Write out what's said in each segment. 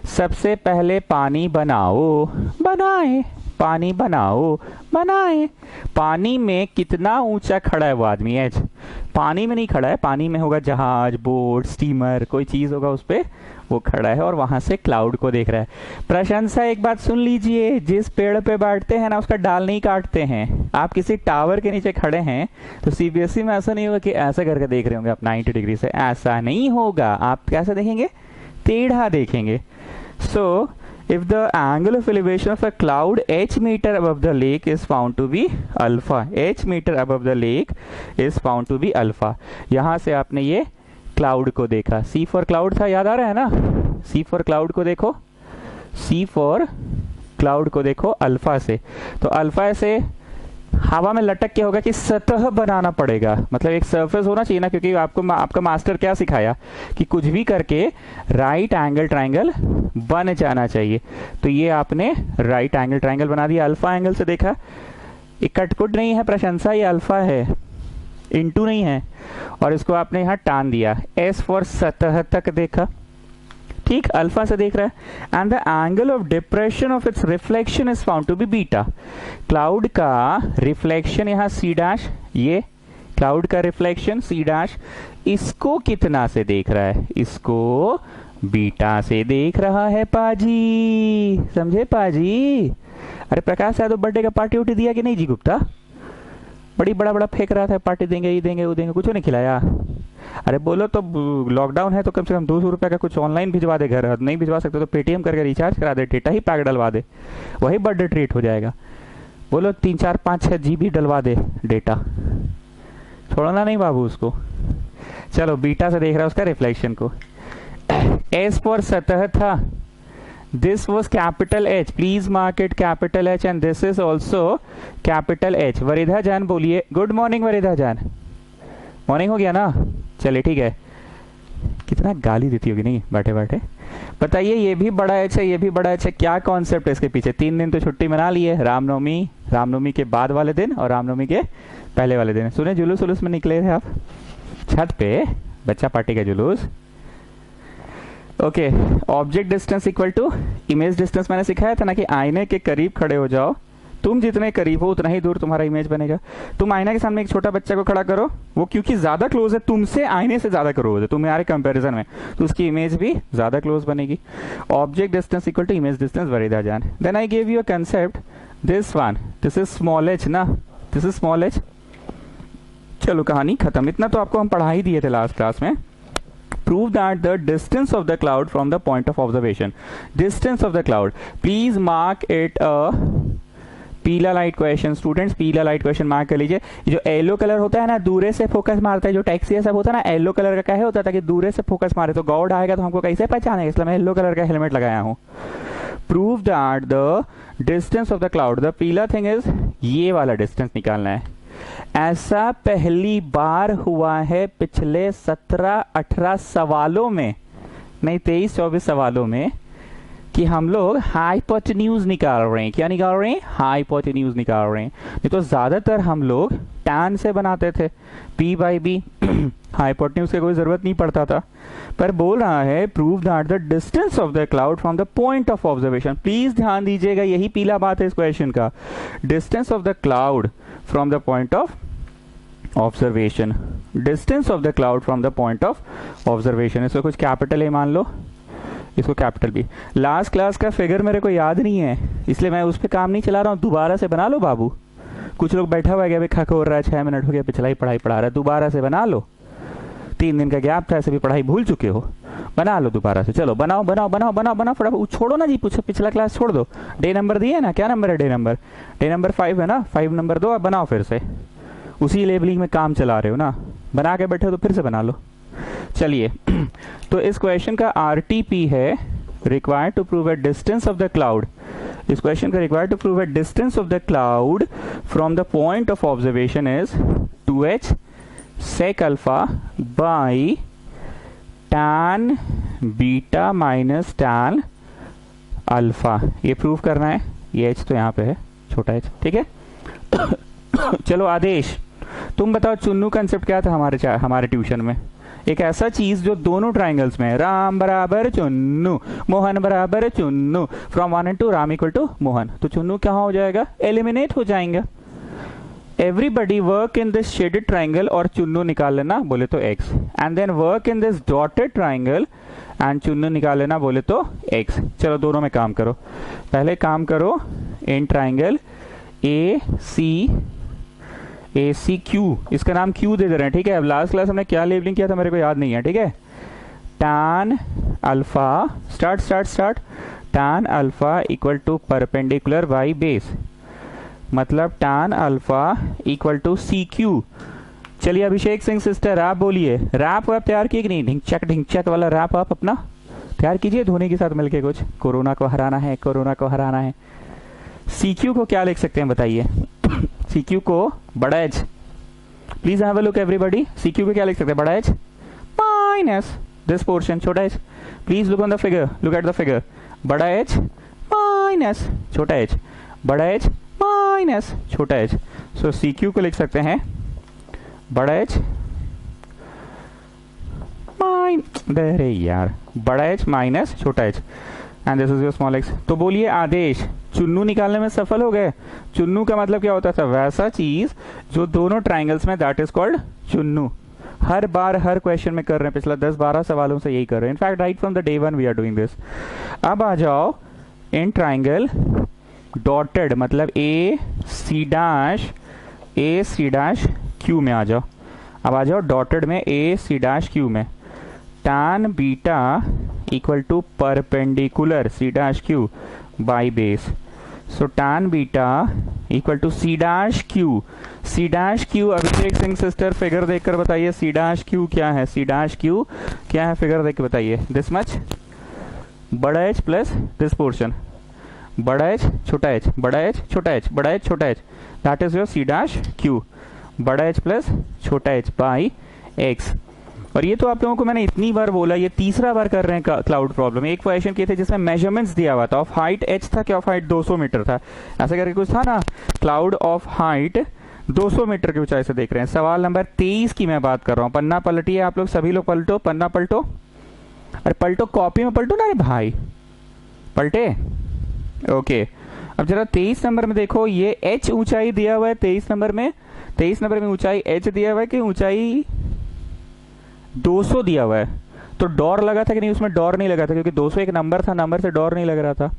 सबसे पहले पानी बनाओ, बनाए, पानी बनाओ, बनाए। पानी में कितना ऊंचा खड़ा है वो आदमी? एच। पानी में नहीं खड़ा है, पानी में होगा जहाज, बोट, स्टीमर, कोई चीज होगा उस पे वो खड़ा है और वहां से क्लाउड को देख रहा है। प्रशंसा, एक बात सुन लीजिए, जिस पेड़ पे बैठते हैं ना उसका डाल नहीं काटते हैं। आप किसी टावर के नीचे खड़े हैं तो सीबीएसई में ऐसा नहीं होगा कि ऐसा करके देख रहे होंगे आप 90 डिग्री से, ऐसा नहीं होगा। आप कैसे देखेंगे? टेढ़ा देखेंगे। सो if the angle of elevation of a cloud h meter above the lake is found to be alpha, h meter above the lake is found to be alpha। यहां से आपने ये क्लाउड को देखा, C फॉर क्लाउड था, याद आ रहा है ना? C फॉर क्लाउड को देखो, C फॉर क्लाउड को देखो अल्फा से। तो अल्फा से हवा में लटक के होगा कि सतह बनाना पड़ेगा, मतलब एक सरफेस होना चाहिए ना, क्योंकि आपको आपका मास्टर क्या सिखाया कि कुछ भी करके राइट एंगल ट्रायंगल बन जाना चाहिए। तो ये आपने राइट एंगल ट्रायंगल बना दिया, अल्फा एंगल से देखा। ये कटकुट नहीं है प्रशंसा, ये अल्फा है, इनटू नहीं है। और इसको आपने यहाँ टान दिया, एस फॉर सतह तक देखा, ठीक, अल्फा से देख रहा है। And the angle of depression of its reflection is found to be beta. Cloud का रिफ्लेक्शन यहाँ सी डैश, ये क्लाउड का रिफ्लेक्शन सी डैश, इसको कितना से देख रहा है? इसको बीटा से देख रहा है पाजी, समझे पाजी? अरे प्रकाश यादव बर्थडे का पार्टी उठी दिया कि नहीं जी गुप्ता? बड़ी बड़ा बड़ा फेंक रहा था, पार्टी देंगे, ये देंगे, वो देंगे, कुछ नहीं खिलाया। अरे बोलो तो लॉकडाउन है तो कम से कम 200 रुपए का कुछ ऑनलाइन भिजवा दे, घर नहीं भिजवा सकते तो पेटीएम करके रिचार्ज करा दे, डेटा ही पैक डलवा दे, वही बर्थडे ट्रीट हो जाएगा। बोलो 3 4 5 6 जीबी डलवा दे डेटा, छोड़ना नहीं बाबू उसको। चलो बीटा से देख रहा है उसका रिफ्लेक्शन को। एस फॉर सतह था, this was capital H, please mark it capital H, and this is also capital H. Varidha जान बोलिए, गुड मॉर्निंग वरिधा जान, मॉर्निंग हो गया ना? चलिए ठीक है। कितना गाली देती होगी नहीं बैठे बैठे। बताइए, ये भी बड़ा एच है, ये भी बड़ा एच है, क्या कॉन्सेप्ट है इसके पीछे? 3 दिन तो छुट्टी मना ली है, रामनवमी, रामनवमी के बाद वाले दिन और रामनवमी के पहले वाले दिन। सुने जुलूस उलूस में निकले थे आप छत पे, बच्चा पार्टी का जुलूस। Okay, object distance equal to image distance मैंने सिखाया था ना कि आईने के करीब खड़े हो जाओ, तुम जितने करीब हो उतना ही दूर तुम्हारा इमेज बनेगा। तुम आईना के सामने एक छोटा बच्चा को खड़ा करो, वो क्योंकि ज्यादा क्लोज है तुमसे, आईने से ज्यादा क्लोज है तुम्हारे कंपैरिजन में, तो उसकी इमेज भी ज्यादा क्लोज बनेगी। Object distance equal to image distance, Varida जान। Then I give you a concept, this one, this is small H ना, दिस इज स्मॉल एच। चलो कहानी खत्म, इतना तो आपको हम पढ़ा ही दिए थे लास्ट क्लास में। Prove that the distance of the cloud from the point of observation, distance of the cloud, please mark it a पीला लाइट क्वेश्चन। स्टूडेंट्स पीला लाइट क्वेश्चन मार्क कर लीजिए। जो येलो कलर होता है ना, दूरे से फोकस मारता है, जो टैक्सी है सब होता है ना, येलो कलर का क्या होता है कि दूरे से फोकस मारे तो गॉड आएगा तो हमको कैसे पहचानेगा, इसलिए मैं येलो कलर का हेलमेट लगाया हूँ। Prove that the distance of the cloud, the पीला थिंग इज ये वाला डिस्टेंस निकालना है। ऐसा पहली बार हुआ है पिछले 17-18 सवालों में, नहीं 23-24 सवालों में, कि हम लोग हाइपोटेन्यूज निकाल रहे हैं। क्या निकाल रहे हैं? हाइपोटेन्यूज निकाल रहे हैं। नहीं तो ज्यादातर हम लोग टैन से बनाते थे, P बाई बी, हाइपोटेन्यूज की कोई जरूरत नहीं पड़ता था। पर बोल रहा है prove that the distance of the cloud from the point of observation. Please ध्यान दीजिएगा, यही पीला बात है इस क्वेश्चन का। Distance of the cloud from the point of observation, distance of the cloud from the point of observation. इसको कुछ कैपिटल ए मान लो, इसको कैपिटल बी। लास्ट क्लास का फिगर मेरे को याद नहीं है, इसलिए मैं उस पर काम नहीं चला रहा हूँ, दोबारा से बना लो बाबू। कुछ लोग बैठा हुआ है, खा हो रहा है, 6 मिनट हो गया, पिछला ही पढ़ाई पढ़ा रहा है, दोबारा से बना लो। 3 दिन का गैप था, ऐसे भी पढ़ाई भूल चुके हो, बना लो दोबारा से। चलो बनाओ बनाओ बनाओ बनाओ बनाओ फटाफट, छोड़ो ना जी, पिछला क्लास छोड़ दो। डे नंबर दिए ना, क्या नंबर है डे नंबर? डे नंबर 5 है ना, 5 नंबर दो, अब बनाओ फिर से। उसी लेबलिंग में काम चला रहे हो ना, बना के बैठे हो तो फिर से बना लो। चलिए तो इस क्वेश्चन का RTP है, required to prove a distance of the cloud. This question is required to prove a distance of the cloud from the point of observation is 2h sec alpha by tan beta minus tan alpha। ये prove करना है, ये h तो यहाँ पे है, छोटा h, ठीक है। चलो आदेश, तुम बताओ चुन्नू कंसेप्ट क्या था हमारे ट्यूशन में? एक ऐसा चीज जो दोनों ट्राइंगल्स में, राम बराबर चुन्नू, मोहन बराबर Chunnu, from 1 and 2 Ram equal to Mohan, तो चुन्नू क्या हो जाएगा, एलिमिनेट हो जाएंगे। Everybody work in this shaded triangle, और चुन्नू निकाल लेना बोले तो x, and then work in this dotted triangle and Chunnu निकाल लेना बोले तो x। चलो दोनों में काम करो। पहले काम करो in triangle A C Q, इसका नाम क्यू दे दे रहे हैं, ठीक है। अब लास्ट क्लास हमने क्या लेबलिंग किया था मेरे को याद नहीं है, ठीक है। tan alpha, start tan alpha equal to perpendicular by base, मतलब tan alpha equal to C Q. चलिए अभिषेक सिंह सिस्टर आप बोलिए, रैप आप तैयार किए कि नहीं, ढिंचक वाला रैप आप अपना तैयार कीजिए धोनी के साथ मिलके कुछ, कोरोना को हराना है, कोरोना को हराना है। CQ को क्या लिख सकते हैं बताइए, CQ को बड़ा H, please have a look everybody, CQ को क्या लिख सकते हैं, बड़ा एच माइनस दिस पोर्शन छोटा H, please look on the figure, look at the figure, बड़ा एच माइनस छोटा एच, बड़ा एच माइनस छोटा एच। सो CQ को लिख सकते हैं बड़ा एच अरे यार, बड़ा एच माइनस छोटा H, and this is your small x. तो बोलिए आदेश चुन्नू निकालने में सफल हो गए। चुन्नू का मतलब क्या होता था, वैसा चीज जो दोनों ट्राइंगल्स में, that is called Chunnu. Her bar her question में कर रहे हैं, पिछला 10-12 सवालों से यही कर रहे हैं, in fact right from the day 1 we are doing this. अब आ जाओ इन ट्राइंगल डॉटेड, मतलब ए सी डैश क्यू में आ जाओ। अब आ जाओ डॉटेड में ए सी डैश क्यू में, tan beta equal to perpendicular C dash Q by base. So tan beta equal to C dash Q, C dash Q, Abhishek Singh sister figure देखकर बताइए सी dash Q क्या है, सी डैश क्यू क्या है, figure देख के बताइए। दिस मच, बड़ा एच प्लस दिस पोर्शन, बड़ा एच छोटा एच, बड़ा एच छोटा एच, बड़ा एच छोटा h, that is your C dash Q, बड़ा एच प्लस छोटा एच बाई एक्स। और ये तो आप लोगों को मैंने इतनी बार बोला, ये तीसरा बार कर रहे हैं क्लाउड प्रॉब्लम। एक क्वेश्चन किए थे जिसमें मेजरमेंट्स दिया हुआ था, ऑफ हाइट h था, क्या ऑफ हाइट 200 मीटर था, ऐसे करके कुछ था ना, क्लाउड ऑफ हाइट 200 मीटर की ऊंचाई से देख रहे हैं। सवाल नंबर 23 की मैं बात कर रहा हूँ, पन्ना पलटिए आप लोग, सभी लोग पलटो, पन्ना पलटो, अरे पलटो, कॉपी में पलटो ना, अरे भाई पलटे, ओके। अब जरा 23 नंबर में देखो, ये h ऊंचाई दिया हुआ है 23 नंबर में, 23 नंबर में ऊंचाई h दिया हुआ है कि ऊंचाई 200 दिया हुआ है, तो डॉर लगा था कि नहीं, उसमें डॉर नहीं लगा था क्योंकि 200 एक नंबर था, नंबर से डॉर नहीं लग रहा था।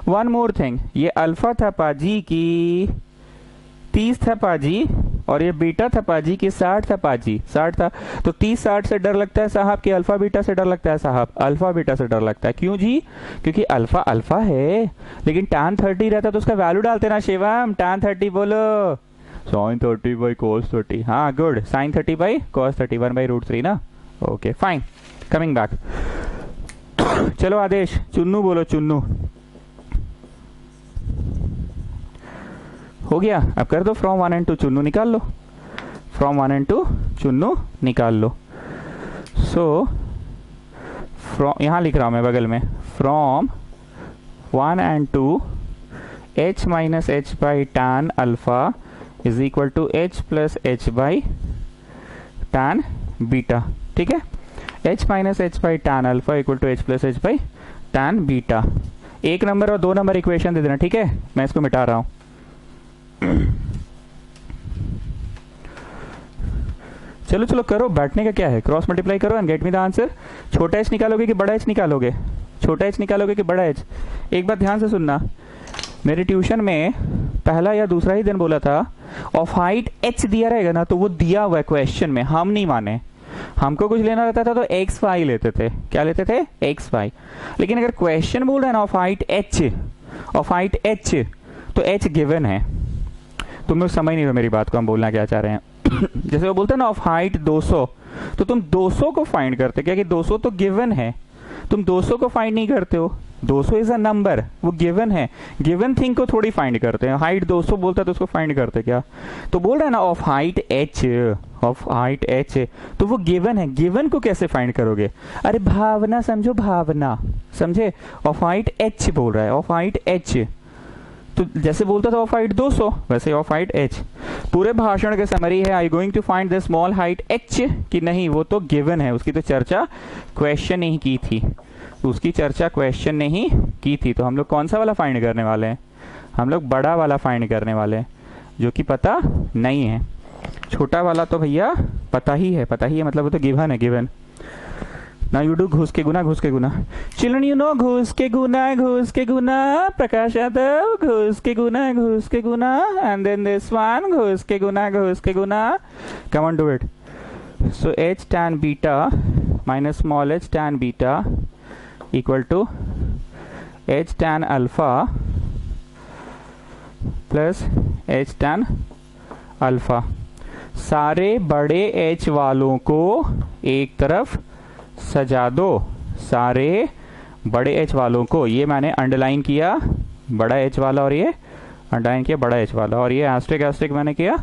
वन मोर थिंग, ये अल्फा था पाजी की 30 था पाजी, और ये बीटा था पाजी की 60 था पाजी, 60 था, तो 30-60 से डर लगता है साहब कि अल्फा बीटा से डर लगता है साहब, अल्फा बीटा से डर लगता है। क्यों जी, क्योंकि अल्फा अल्फा है, लेकिन tan 30 रहता तो उसका वैल्यू डालते ना शिवम, tan 30 बोलो, sin 30 बाई cos 30, हाँ गुड, sin 30 बाई cos 30, 1/√3 ना, ओके फाइन, कमिंग बैक। चलो आदेश चुन्नू बोलो, चुन्नू हो गया। अब कर दो फ्रॉम 1 and 2 चुन्नू निकाल लो, फ्रॉम 1 and 2 चुन्नू निकाल लो। सो फ्रॉम, यहां लिख रहा हूं मैं बगल में, from 1 and 2 h minus h by tan alpha is equal to h plus h by tan beta, ठीक है। h minus h by tan alpha equal to h plus h by tan beta. 1 number और 2 number equation दे देना, ठीक है, मैं इसको मिटा रहा हूं। चलो चलो करो, बैठने का क्या है, क्रॉस मल्टीप्लाई करो and get me the answer. छोटा एच निकालोगे कि बड़ा एच निकालोगे, छोटा एच निकालोगे कि बड़ा एच। एक बात ध्यान से सुनना, मेरे ट्यूशन में पहला या दूसरा ही दिन बोला था ऑफ हाइट एच दिया रहेगा ना, तो वो दिया हुआ है क्वेश्चन में, हम नहीं माने, हमको कुछ लेना रहता था तो एक्स वाई लेते थे, क्या लेते थे, एक्स वाई। लेकिन अगर क्वेश्चन बोल रहा है ना of height H, of height H, तो एच गिवन है। तुम लोग समझ नहीं रहे मेरी बात को, हम बोलना क्या चाह रहे हैं। जैसे वो बोलते हैं ना ऑफ हाइट 200, तो तुम 200 को फाइंड करते, क्या कि 200 तो गिवन है, तुम 200 को फाइंड नहीं करते हो, 200 इज अ नंबर, वो गिवन है, गिवन थिंग को थोड़ी फाइंड करते हैं। हाइट 200 बोलता है तो उसको फाइंड करते क्या, तो बोल रहा है ना of height H, of height H, तो वो गिवन है, गिवन को कैसे फाइंड करोगे, अरे भावना समझो, भावना समझे, ऑफ हाइट एच बोल रहा है, ऑफ हाइट एच, तो जैसे बोलता था ऑफ हाइट 200 वैसे ऑफ हाइट एच। पूरे भाषण के समरी है, I going to find the small height h कि नहीं, वो तो गिवन है, उसकी तो चर्चा क्वेश्चन नहीं की थी, उसकी चर्चा क्वेश्चन नहीं की थी। तो हम लोग कौन सा वाला फाइंड करने वाले हैं? हम लोग बड़ा वाला फाइंड करने वाले हैं, जो कि पता नहीं है। छोटा वाला तो भैया पता ही है, पता ही है, मतलब वो तो गिवन है, गिवन। ना यू डू घुस के गुना, घुस के गुना। चिल्ड्रन यू नो घुस के गुना, घुस के गुना। प्रकाश यादव घुस के गुना, घुस के गुना। एंड देन दिस वन घुस के गुना, घुस के गुना। Come on do it. So h tan beta minus small h tan beta equal to h tan alpha plus h tan alpha. सारे बड़े h वालों को एक तरफ सजा दो, सारे बड़े h वालों को, ये मैंने अंडरलाइन किया बड़ा h वाला, और ये अंडरलाइन किया बड़ा h वाला, और ये एस्ट्रिक एस्ट्रिक मैंने किया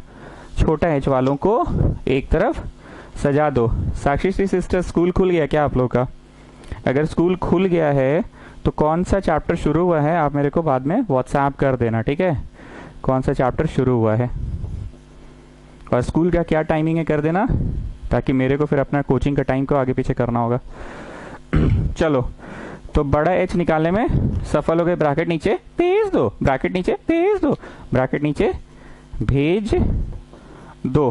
छोटा h वालों को एक तरफ सजा दो। साक्षी सिस्टर, स्कूल खुल गया क्या आप लोग का? अगर स्कूल खुल गया है तो कौन सा चैप्टर शुरू हुआ है आप मेरे को बाद में व्हाट्सएप कर देना, ठीक है? कौन सा चैप्टर शुरू हुआ है और स्कूल का क्या टाइमिंग है कर देना, ताकि मेरे को फिर अपना कोचिंग का टाइम को आगे पीछे करना होगा। चलो, तो बड़ा h निकालने में सफल हो गए। ब्रैकेट नीचे भेज दो, ब्रैकेट नीचे भेज दो, ब्रैकेट नीचे भेज दो।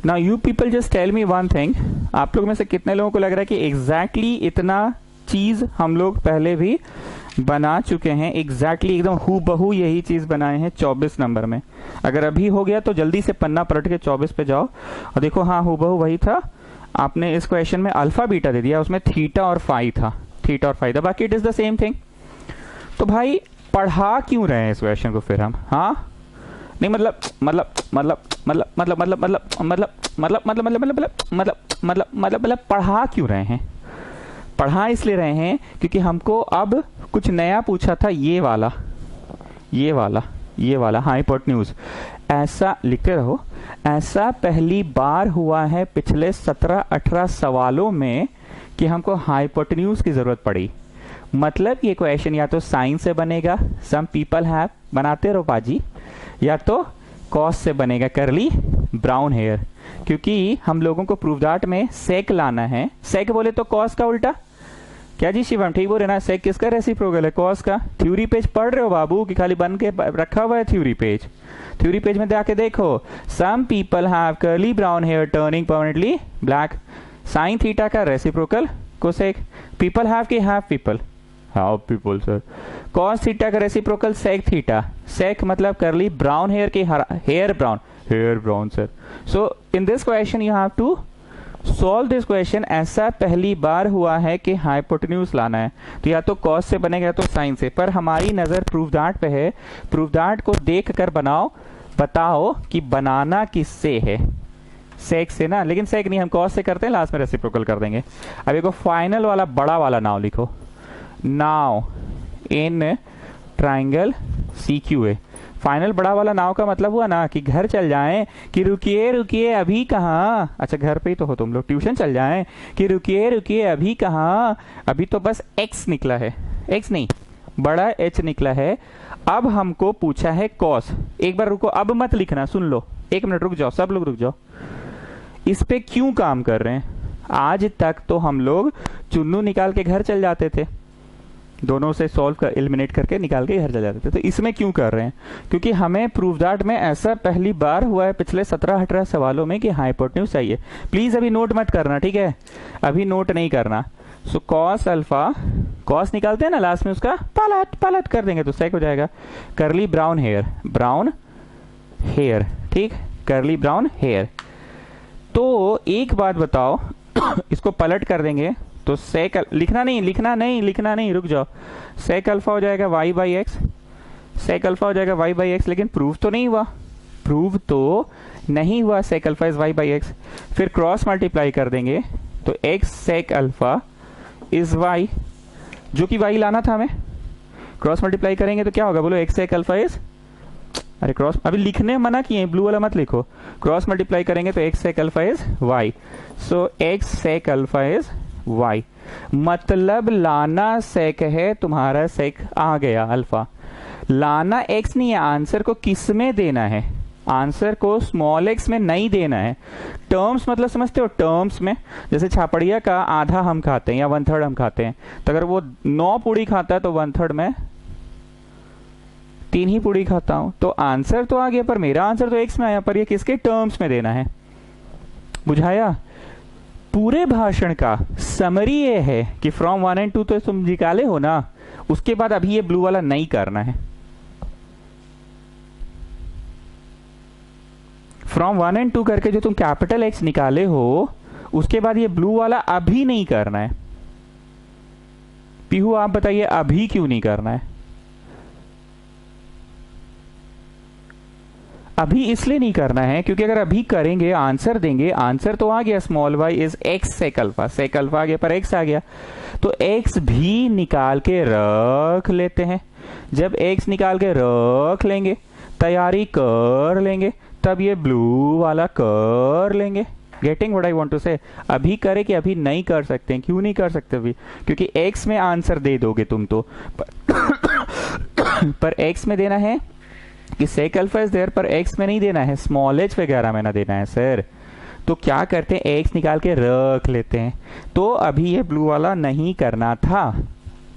Now you people just tell me one thing, आप लोग में से कितने लोगों को लग रहा है कि एग्जैक्टली इतना चीज हम लोग पहले भी बना चुके हैं? एग्जैक्टली एकदम हूबहू यही चीज बनाए हैं 24 नंबर में। अगर अभी हो गया तो जल्दी से पन्ना पलट के 24 पे जाओ और देखो, हाँ हूबहू वही था। आपने इस क्वेश्चन में अल्फा बीटा दे दिया, उसमें थीटा और फाई था, थीटा और फाई था, बाकी it is the same thing. तो भाई पढ़ा क्यों रहे हैं इस क्वेश्चन को फिर हम? हाँ नहीं, मतलब मतलब मतलब मतलब मतलब मतलब मतलब मतलब मतलब मतलब मतलब मतलब मतलब मतलब मतलब पढ़ा क्यों रहे हैं? पढ़ा इसलिए रहे हैं क्योंकि हमको अब कुछ नया पूछा था, ये वाला ये वाला ये वाला हाइपोटेन्यूज। ऐसा लिखते रहो, ऐसा पहली बार हुआ है पिछले 17-18 सवालों में कि हमको हाइपोटेन्यूज की जरूरत पड़ी। मतलब ये क्वेश्चन या तो साइन से बनेगा, सम पीपल हैव, बनाते रहो पाजी, या तो कॉस से बनेगा, करली ब्राउन हेयर, क्योंकि हम लोगों को प्रूफ दैट में सेक लाना है। सेक बोले तो कॉस का उल्टा, क्या जी शिवम ठीक बोल रहे ना? सेक किसका रेसिप्रोकल है? कॉस का। थ्योरी पेज पढ़ रहे हो बाबू कि खाली बन के रखा हुआ है थ्योरी पेज? थ्योरी पेज में जाके देखो, some people have curly brown hair turning permanently black, sine theta का रेसिप्रोकल कोसेक, पीपल हैव के have people, how people sir. Cos theta का रेसिप्रोकल सेक थीटा, सेक मतलब कर्ली ब्राउन हेयर के hair brown sir. So in this question you have to solve this question. ऐसा पहली बार हुआ है कि hypotenuse लाना है, तो या तो कॉस से बनेगा या तो साइन से, पर हमारी नजर प्रूफ दैट पे है। प्रूफ दैट को देख कर बनाओ, बताओ कि बनाना किससे है? सेक से ना, लेकिन सेक नहीं, हम कॉस से करते हैं, लास्ट में रेसिप्रोकल कर देंगे। अब एक फाइनल वाला बड़ा वाला नाव लिखो, नाव इन ट्राइंगल CQA। फाइनल बड़ा वाला नाव का मतलब हुआ ना कि घर चल जाएं, कि रुकिए रुकिए अभी कहाँ, अच्छा घर पे ही तो हो तुम लोग, ट्यूशन चल जाएं, कि रुकिए रुकिए अभी कहाँ, अभी तो बस x निकला है, x नहीं बड़ा h निकला है। अब हमको पूछा है कॉस। एक बार रुको, अब मत लिखना, सुन लो, एक मिनट रुक जाओ, सब लोग रुक जाओ। इस पे क्यों काम कर रहे हैं? आज तक तो हम लोग चुन्नू निकाल के घर चल जाते थे, दोनों से सॉल्व कर एलिमिनेट करके निकाल के घर चल जाते थे। तो इसमें क्यों कर रहे हैं? क्योंकि हमें प्रूफ दैट में ऐसा पहली बार हुआ है पिछले 17-18 सवालों में कि हाइपोटेन्यूज चाहिए। प्लीज अभी नोट मत करना, ठीक है? अभी नोट नहीं करना। सो कॉस अल्फा, कॉस निकालते हैं ना लास्ट में, उसका पलट पलट कर देंगे तो सेक हो जाएगा। करली ब्राउन हेयर, ठीक, करली ब्राउन हेयर। तो एक बात बताओ, इसको पलट कर देंगे तो सेक, लिखना नहीं, रुक जाओ। सेक अल्फा हो जाएगा y by x, sec alpha हो जाएगा y बाई एक्स, लेकिन प्रूफ तो नहीं हुआ, sec alpha is y by x. फिर क्रॉस मल्टीप्लाई कर देंगे तो x sec alpha is y, जो कि y लाना था हमें। क्रॉस मल्टीप्लाई करेंगे तो क्या होगा बोलो? x सेक अल्फा इज, अरे क्रॉस अभी लिखने मना किए, ब्लू वाला मत लिखो। क्रॉस मल्टीप्लाई करेंगे तो x sec alpha is y, so x sec alpha is y, मतलब लाना सेक है, तुम्हारा सेक आ गया अल्फा। लाना x नहीं है, आंसर को किस में देना है, आंसर को स्मॉल x में नहीं देना है। टर्म्स मतलब समझते हो, टर्म्स में जैसे छापड़िया का आधा हम खाते हैं या 1/3 हम खाते हैं, तो अगर वो 9 पूड़ी खाता है तो 1/3 में 3 ही पूड़ी खाता हूं, तो आंसर तो आ गया, पर मेरा आंसर तो x में आया, पर ये किसके टर्म्स में देना है। बुझाया? पूरे भाषण का समरी ये है कि फ्रॉम 1 and 2 तो तुम निकाले हो ना, उसके बाद अभी ये ब्लू वाला नहीं करना है। फ्रॉम 1 and 2 करके जो तुम कैपिटल X निकाले हो, उसके बाद ये ब्लू वाला अभी नहीं करना है। पीहू आप बताइए अभी क्यों नहीं करना है? अभी इसलिए नहीं करना है क्योंकि अगर अभी करेंगे, आंसर देंगे, आंसर तो आ गया small y is x sec alpha, sec alpha आ गया, पर x आ गया, तो x भी निकाल के रख लेते हैं। जब x निकाल के रख लेंगे, तैयारी कर लेंगे, तब ये ब्लू वाला कर लेंगे। Getting what I want to say? अभी करे कि अभी नहीं कर सकते हैं? क्यों नहीं कर सकते अभी? क्योंकि x में आंसर दे दोगे तुम तो पर x में देना है कि सेक अल्फा इज देयर, पर x में नहीं देना है, स्मॉल h वगैरह में ना देना है सर। तो क्या करते हैं, x निकाल के रख लेते हैं। तो अभी ये ब्लू वाला नहीं करना था,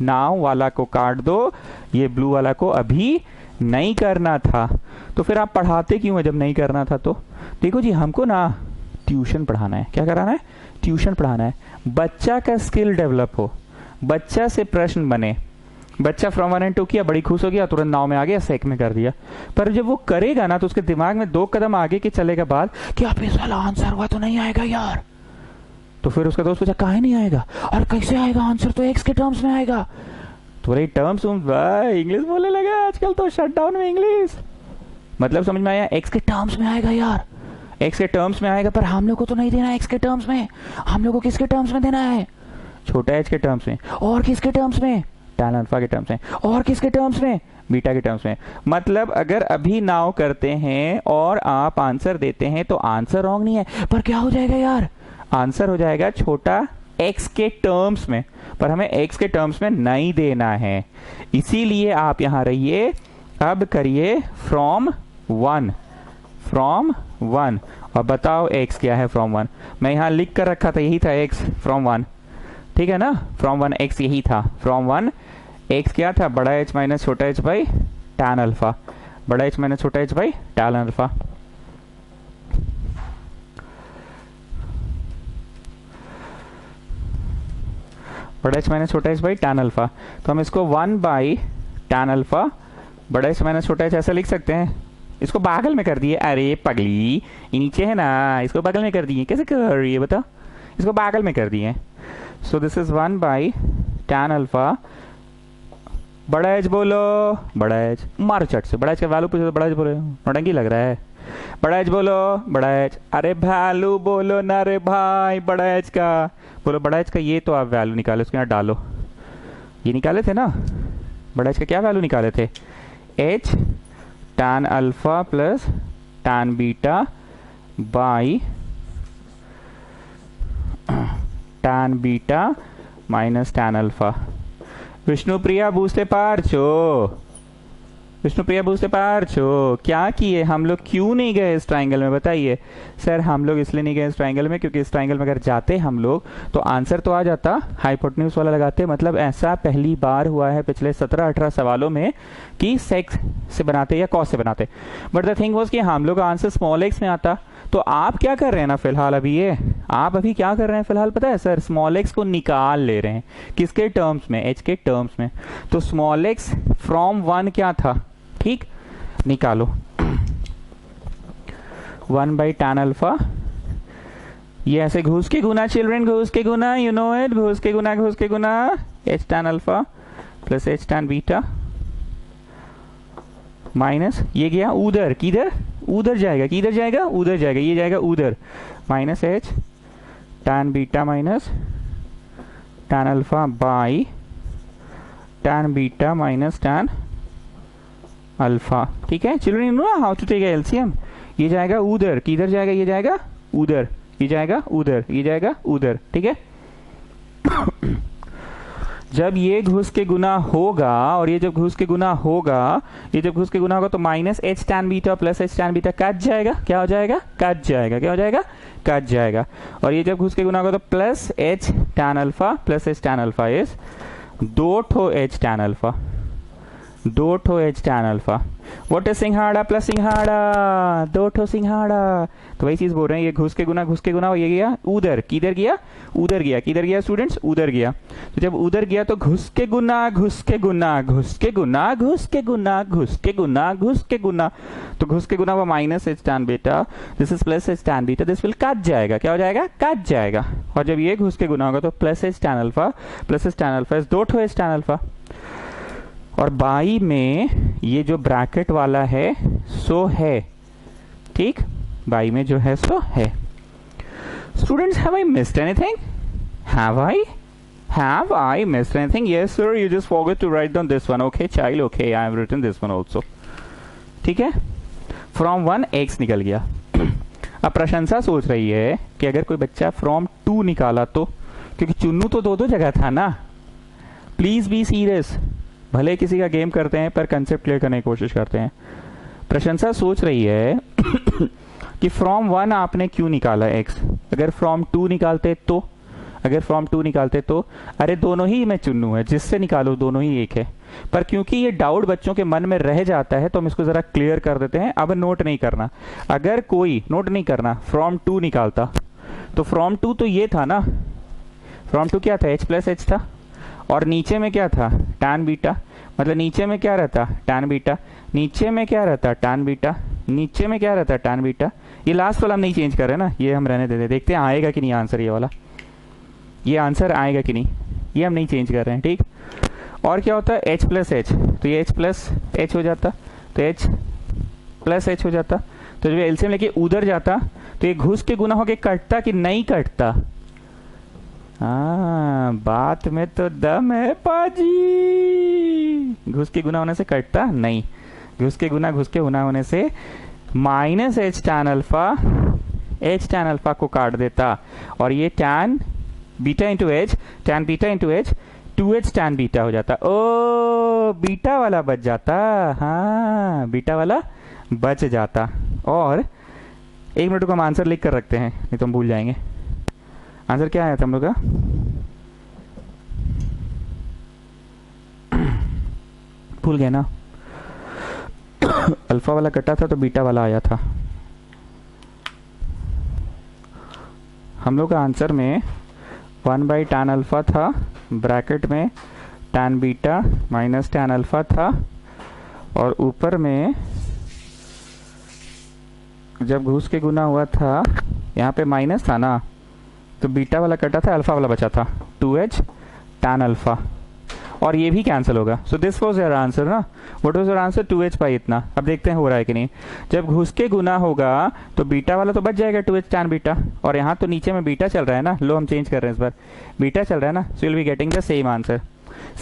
नाउ वाला को काट दो, ये ब्लू वाला को अभी नहीं करना था। तो फिर आप पढ़ाते क्यों है जब नहीं करना था? तो देखो जी, हमको ना ट्यूशन पढ़ाना है। क्या कराना है? ट्यूशन पढ़ाना है। बच्चा का स्किल डेवलप हो, बच्चा से प्रश्न बने। बच्चा फ्रॉम 1 and 2 किया, बड़ी खुश हो गया, तुरंत नाव में आ गया, सेक में कर दिया। पर जब वो करेगा ना, तो उसके दिमाग में 2 कदम आगे के चलेगा बाद कि अब इस वाला आंसर हुआ तो नहीं आएगा यार। तो फिर उसका दोस्त पूछा काहे नहीं आएगा, और कैसे आएगा आंसर, तो x के टर्म्स में आएगा। तो बोले टर्म्स, भाई इंग्लिश बोलने लगा आजकल तो, शटडाउन में इंग्लिश। मतलब समझ में आया, x के टर्म्स में आएगा यार, x के टर्म्स में आएगा, पर हम लोग को तो नहीं देना x के टर्म्स में, हम लोग को किसके टर्म्स में देना है? छोटा h के टर्म्स में। और किसके टर्म्स में? tan अल्फा के टर्म्स में। और किसके टर्म्स में? बीटा के टर्म्स में। मतलब अगर अभी नाउ करते हैं और आप आंसर देते हैं तो आंसर रॉन्ग नहीं है, पर क्या हो जाएगा यार? आंसर हो जाएगा छोटा x के टर्म्स में, पर हमें x के टर्म्स में नहीं देना है। इसीलिए आप यहां रहिए, अब करिए फ्रॉम 1, फ्रॉम 1, और बताओ x क्या है फ्रॉम 1। मैं यहां लिख कर रखा था, यही था x फ्रॉम 1, ठीक है ना? फ्रॉम 1 x यही था, फ्रॉम 1 x क्या था? बड़ा h माइनस छोटा h बाई tan अल्फा, बड़ा h माइनस छोटा h बाई tan अल्फा। बड़ा h माइनस छोटा h बाई tan अल्फा, तो हम इसको 1 बाई tan अल्फा बड़ा h माइनस छोटा h ऐसा लिख सकते हैं। इसको बगल में कर दिए, अरे पगली ये नीचे है ना, इसको बगल में कर दिए। कैसे कर रही है बता? इसको बगल में कर दिए। So this is 1 by tan alpha, बड़ा h बोलो, बड़ा h, मारो चट से, बड़ा h का वैल्यू पूछो तो बड़ा h बोलो, नौटंकी लग रहा है। बड़ा h बोलो, बड़ा h, अरे वैल्यू बोलो ना रे भाई, बड़ा h का बोलो, बड़ा h का ये तो आप वैल्यू निकाले, उसके यहाँ डालो, ये निकाले थे ना, बड़ा h का क्या वैल्यू निकाले थे? h tan alpha plus tan beta by tan beta minus tan alpha. Vishnupriya बूझते पार्चो, विष्णुप्रिया बूझते पार्चो, क्या किए हम लोग? क्यों नहीं गए इस ट्राइंगल में बताइए? सर हम लोग इसलिए नहीं गए इस ट्राइंगल में क्योंकि इस ट्राइंगल में अगर जाते हम लोग तो आंसर तो आ जाता, हाइपोटेन्यूज वाला लगाते। मतलब ऐसा पहली बार हुआ है पिछले 17-18 सवालों में कि सेक से बनाते या कॉस से बनाते, बट द थिंग वाज कि हम लोग आंसर स्मॉल एक्स में आता। तो आप क्या कर रहे हैं ना फिलहाल, अभी ये आप अभी क्या कर रहे हैं फिलहाल पता है सर? स्मॉल एक्स को निकाल ले रहे हैं, किसके टर्म्स में? एच के टर्म्स में। तो स्मॉल एक्स फ्रॉम 1 क्या था? ठीक, निकालो 1 बाई tan अल्फा, ये ऐसे घुस के गुना चिल्ड्रन, घुस के गुना, यू नो इट, घुस के गुना, घुस के गुना, h tan alpha plus h tan beta minus ये गया उधर, किधर? उधर जाएगा, किधर जाएगा? उधर जाएगा, ये जाएगा उधर, minus h tan beta minus tan alpha by tan beta minus tan alpha. ठीक है children, you know how to take LCM. ये जाएगा उधर, किधर जाएगा? ये जाएगा उधर, ये जाएगा उधर, ये जाएगा उधर, ठीक है। जब ये घुस के गुना होगा और ये जब घुस के गुना होगा, ये जब घुस के गुना होगा तो minus H tan beta plus H tan beta cut जाएगा। क्या हो जाएगा? कट जाएगा। क्या हो जाएगा? कट जाएगा। और ये जब घुस के गुना होगा तो plus H tan alpha plus H tan alpha is 2 ठो एच टैन अल्फा, 2 ठो H tan alpha. What is सिंघाड़ा प्लस सिंघाड़ा? 2 ठो सिंघाड़ा। तो वही चीज बोल रहे हैं, ये घुस के गुना ये गया उधर, किधर गया? उधर गया। किधर गया स्टूडेंट्स? उधर गया। तो जब उधर गया तो घुस के गुना घुस के गुना घुस के गुना घुस के गुना घुस के गुना घुस के गुना, तो घुस के गुना वो minus H tan beta, this is plus H tan beta, this will cut जाएगा। क्या हो जाएगा? कट जाएगा। और जब ये घुस के गुना होगा तो plus H tan alpha plus H tan alpha is 2 ठो एच टैन अल्फा। और बाई में ये जो ब्रैकेट वाला है सो है, ठीक, बाई में जो है सो है। Students, have I missed anything? Have I missed anything? Yes sir, you just forgot to write down this one. Okay child, okay, I have written this one also. ठीक है, from 1 x निकल गया। अब प्रशंसा सोच रही है कि अगर कोई बच्चा from 2 निकाला तो, क्योंकि चुन्नू तो दो जगह था ना। प्लीज बी सीरियस, भले किसी का गेम करते हैं पर कंसेप्ट क्लियर करने की कोशिश करते हैं। प्रशंसा सोच रही है कि फ्रॉम 1 आपने क्यों निकाला x, अगर फ्रॉम 2 निकालते तो, अगर फ्रॉम 2 निकालते तो, अरे दोनों ही में चुन्नू है, जिससे निकालो दोनों ही एक है। पर क्योंकि ये डाउट बच्चों के मन में रह जाता है तो हम इसको जरा क्लियर कर देते हैं। अब नोट नहीं करना, अगर कोई नोट नहीं करना, फ्रॉम 2 निकालता तो फ्रॉम 2 तो ये था ना, फ्रॉम 2 क्या था? h प्लस एच था, और नीचे में क्या था? Tan beta. मतलब नीचे में क्या रहता? Tan beta. नीचे में क्या रहता? Tan beta. नीचे में क्या रहता? Tan beta. ये लास्ट वाला हम नहीं चेंज कर रहे ना, ये हम रहने देते, देखते हैं आएगा कि नहीं आंसर, ये वाला, ये आंसर आएगा कि नहीं, ये हम नहीं चेंज कर रहे हैं, ठीक। और क्या होता है? h प्लस एच, तो ये h प्लस एच हो जाता, तो h प्लस एच हो जाता। तो जब एलसीएम लेके उधर जाता तो ये घुस के गुना होके कटता कि नहीं कटता? हाँ, बात में तो दम है पाजी। घुस के गुना होने से कटता नहीं, घुस के गुना होने से माइनस एच टैन अल्फा को काट देता, और ये tan beta into H, tan beta into H 2h tan beta हो जाता। ओ, बीटा वाला बच जाता। हाँ, बीटा वाला बच जाता। और 1 मिनट को हम आंसर लिख कर रखते हैं, नहीं तो हम भूल जाएंगे। आंसर क्या आया था हम लोग का? भूल गए ना? अल्फा वाला कटा था तो बीटा वाला आया था। हम लोग का आंसर में 1 बाई टैन अल्फा था, ब्रैकेट में tan beta minus tan alpha था, और ऊपर में जब घुस के गुना हुआ था यहाँ पे माइनस था ना, तो बीटा वाला कटा था, अल्फा वाला बचा था, 2h टैन अल्फा, और ये भी कैंसिल होगा। So this was your answer ना। What was your answer? 2h by इतना। अब देखते हैं हो रहा है कि नहीं। जब घुस के गुना होगा तो बीटा वाला तो बच जाएगा, 2h टैन बीटा, और यहाँ तो नीचे में बीटा चल रहा है ना, लो हम चेंज कर रहे हैं इस बार, बीटा चल रहा है ना, so will be getting the same answer.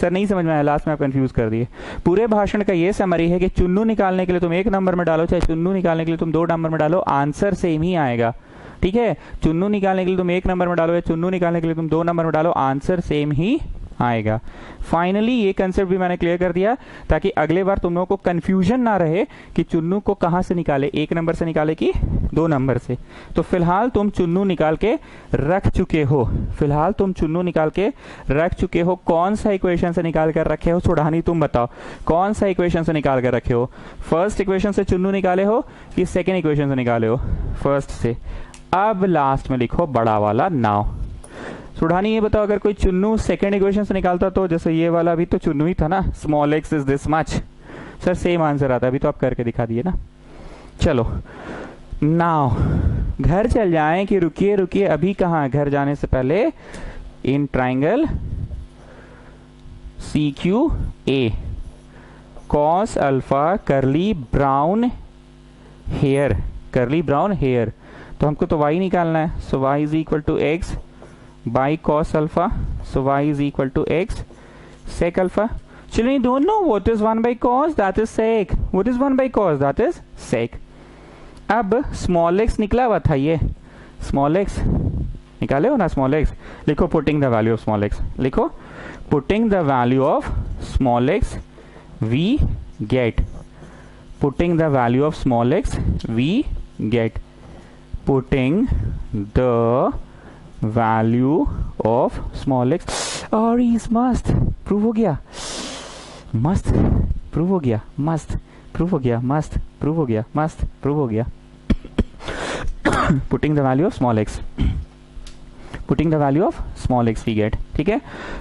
Sir नहीं समझ में आया, लास्ट में आप कंफ्यूज कर दिए। पूरे भाषण का ये समरी है कि चुन्नू निकालने के लिए तुम 1 नंबर में डालो, चाहे चुन्नू निकालने के लिए तुम 2 नंबर में डालो, आंसर सेम ही आएगा, ठीक है। चुन्नू निकालने के लिए तुम 1 नंबर में डालो या चुन्नू निकालने के लिए तुम 2 नंबर में डालो, आंसर सेम ही आएगा। फाइनली ये कंसेप्ट भी मैंने क्लियर कर दिया ताकि अगले बार तुम लोगों को कंफ्यूजन ना रहे कि चुन्नू को कहां से निकाले, 1 नंबर से निकाले कि 2 नंबर से। तो फिलहाल तुम चुन्नू निकाल के रख चुके हो, फिलहाल तुम चुन्नू निकाल के रख चुके हो। कौन सा इक्वेशन से निकाल कर रखे हो? सुढ़ानी तुम बताओ, कौन सा इक्वेशन से निकाल कर रखे हो? फर्स्ट इक्वेशन से चुन्नू निकाले हो कि सेकेंड इक्वेशन से निकाले हो? फर्स्ट से। अब लास्ट में लिखो बड़ा वाला नाव। सुढ़ानी ये बताओ, अगर कोई चुन्नू सेकंड इक्वेशन से निकालता तो, जैसे ये वाला भी तो चुन्नू ही था ना, small x is this much, sir same answer आता। अभी तो आप करके दिखा दिए ना। चलो नाउ घर चल जाएं कि रुकिए रुकिए, अभी कहाँ? घर जाने से पहले in triangle CQA cos alpha curly brown hair, curly brown hair, तो हमको तो y निकालना है। So y is equal to x by cos alpha, so y is equal to x sec alpha. Children, you don't know what is 1 by cos, that is sec. What is 1 by cos, that is sec. अब small x निकला हुआ था, ये small x निकाले हो ना, small x लिखो, putting the value of small x लिखो, putting the value of small x we get, putting the value of small x we get, putting the value of small x. और इज मस्त prove हो गया, मस्त prove हो गया, मस्त प्रूव हो गया, मस्त प्रूव हो गया, मस्त प्रूव हो गया। Putting the value of small x, putting the value of small x we get. ठीक है,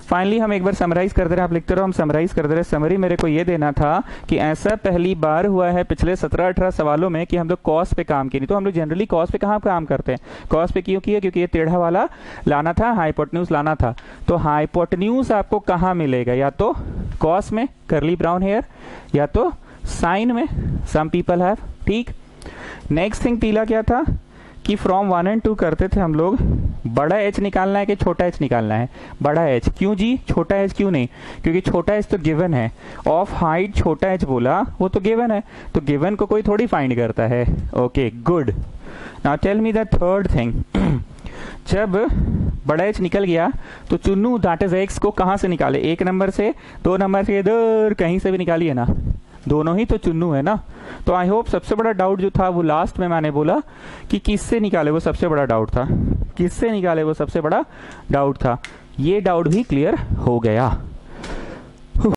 फाइनली हम एक बार समराइज कर दे रहे हैं, आप लिखते रहो, हम समराइज कर दे रहे हैं। समरी मेरे को ये देना था कि ऐसा पहली बार हुआ है पिछले 17-18 सवालों में कि हम लोग कॉस पे काम किए। नहीं तो हम लोग जनरली कॉस पे कहाँ काम करते हैं, कॉस पे क्यों किया, क्योंकि ये टेढ़ा वाला लाना था, हाइपोटेन्यूज लाना था। तो हाइपोटेन्यूज आपको कहाँ मिलेगा, या तो कॉस में कर्ली ब्राउन हेयर, या तो साइन में, सम पीपल हैव। ठीक, नेक्स्ट थिंग पीला क्या था कि फ्रॉम 1 and 2 करते थे हम लोग, बड़ा एच निकालना है कि छोटा एच निकालना है, बड़ा एच। क्यों जी, छोटा एच क्यों नहीं, क्योंकि छोटा एच तो गिवन है, ऑफ हाइट छोटा एच बोला, वो तो गिवन है, तो गिवन को कोई थोड़ी फाइंड करता है। Okay good, now tell me the third thing. जब बड़ा एच निकल गया तो चुन्नू दैट इज एक्स को कहाँ से निकाले, 1 नंबर से, 2 नंबर से, इधर कहीं से भी निकालिए ना, दोनों ही तो चुन्नू है ना। तो आई होप सबसे बड़ा डाउट जो था वो लास्ट में मैंने बोला कि किससे निकाले, वो सबसे बड़ा डाउट था, किससे निकाले वो सबसे बड़ा डाउट था, ये डाउट भी क्लियर हो गया।